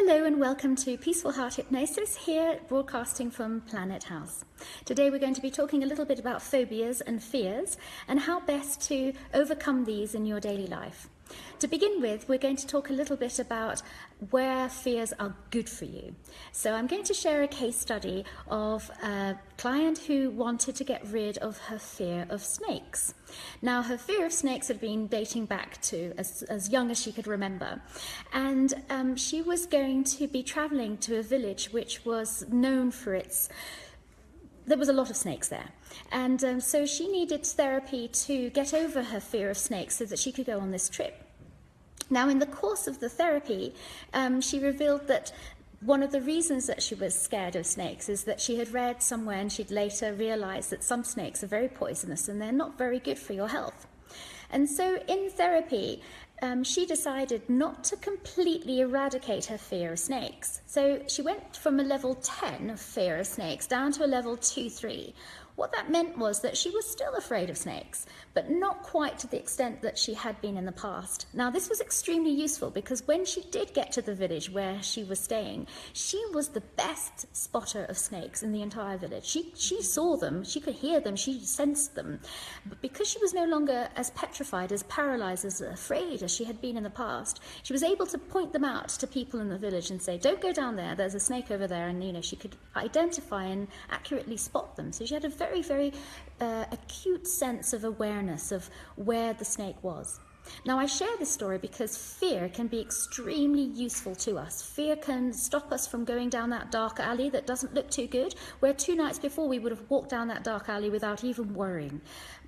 Hello and welcome to Peaceful Heart Hypnosis, here broadcasting from Planet House. Today we're going to be talking a little bit about phobias and fears and how best to overcome these in your daily life. To begin with, we're going to talk a little bit about where fears are good for you. So I'm going to share a case study of a client who wanted to get rid of her fear of snakes. Now, her fear of snakes had been dating back to as young as she could remember. And she was going to be traveling to a village which was known for there was a lot of snakes there. And so she needed therapy to get over her fear of snakes so that she could go on this trip. Now, in the course of the therapy, she revealed that one of the reasons that she was scared of snakes is that she had read somewhere, and she'd later realized that some snakes are very poisonous and they're not very good for your health. And so in therapy, she decided not to completely eradicate her fear of snakes. So she went from a level 10 of fear of snakes down to a level 2-3. What that meant was that she was still afraid of snakes, but not quite to the extent that she had been in the past. Now, this was extremely useful because when she did get to the village where she was staying, she was the best spotter of snakes in the entire village. She saw them, she could hear them, she sensed them. But because she was no longer as petrified, as paralyzed, as afraid as she had been in the past, she was able to point them out to people in the village and say, "Don't go down there, there's a snake over there." And she could identify and accurately spot them. So she had a very acute sense of awareness of where the snake was. Now, I share this story because fear can be extremely useful to us. Fear can stop us from going down that dark alley that doesn't look too good, where 2 nights before we would have walked down that dark alley without even worrying.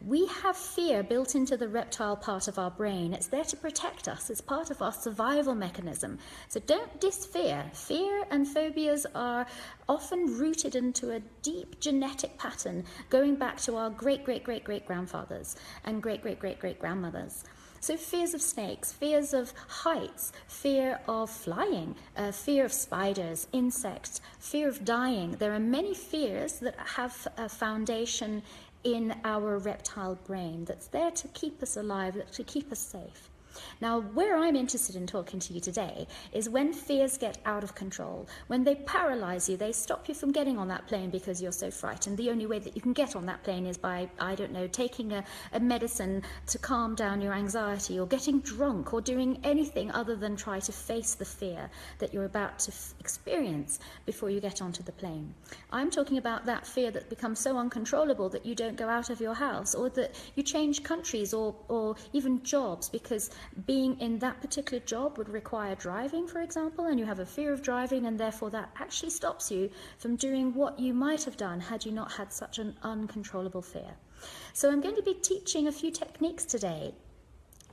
We have fear built into the reptile part of our brain. It's there to protect us. It's part of our survival mechanism. So don't disfear. Fear and phobias are often rooted into a deep genetic pattern going back to our great-great-great-great-grandfathers and great-great-great-great-grandmothers. So fears of snakes, fears of heights, fear of flying, fear of spiders, insects, fear of dying. There are many fears that have a foundation in our reptile brain that's there to keep us alive, to keep us safe. Now, where I'm interested in talking to you today is when fears get out of control, when they paralyze you, they stop you from getting on that plane because you're so frightened. The only way that you can get on that plane is by, taking a medicine to calm down your anxiety, or getting drunk, or doing anything other than try to face the fear that you're about to experience before you get onto the plane. I'm talking about that fear that becomes so uncontrollable that you don't go out of your house, or that you change countries or even jobs because being in that particular job would require driving, for example, and you have a fear of driving, and therefore that actually stops you from doing what you might have done had you not had such an uncontrollable fear. So I'm going to be teaching a few techniques today,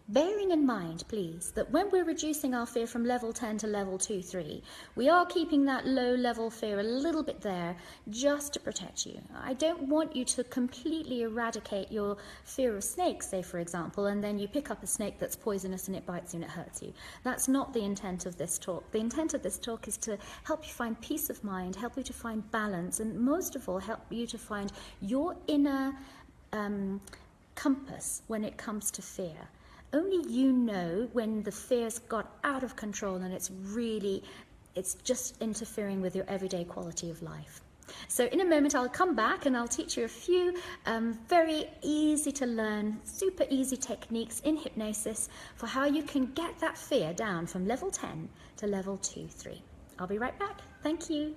bearing in mind, please, that when we're reducing our fear from level 10 to level 2-3, we are keeping that low-level fear a little bit there just to protect you. I don't want you to completely eradicate your fear of snakes, say, for example, and then you pick up a snake that's poisonous and it bites you and it hurts you. That's not the intent of this talk. The intent of this talk is to help you find peace of mind, help you to find balance, and most of all, help you to find your inner compass when it comes to fear. Only you know when the fear's got out of control and it's just interfering with your everyday quality of life. So in a moment I'll come back and I'll teach you a few very easy to learn, super easy techniques in hypnosis for how you can get that fear down from level 10 to level 2-3. I'll be right back. Thank you.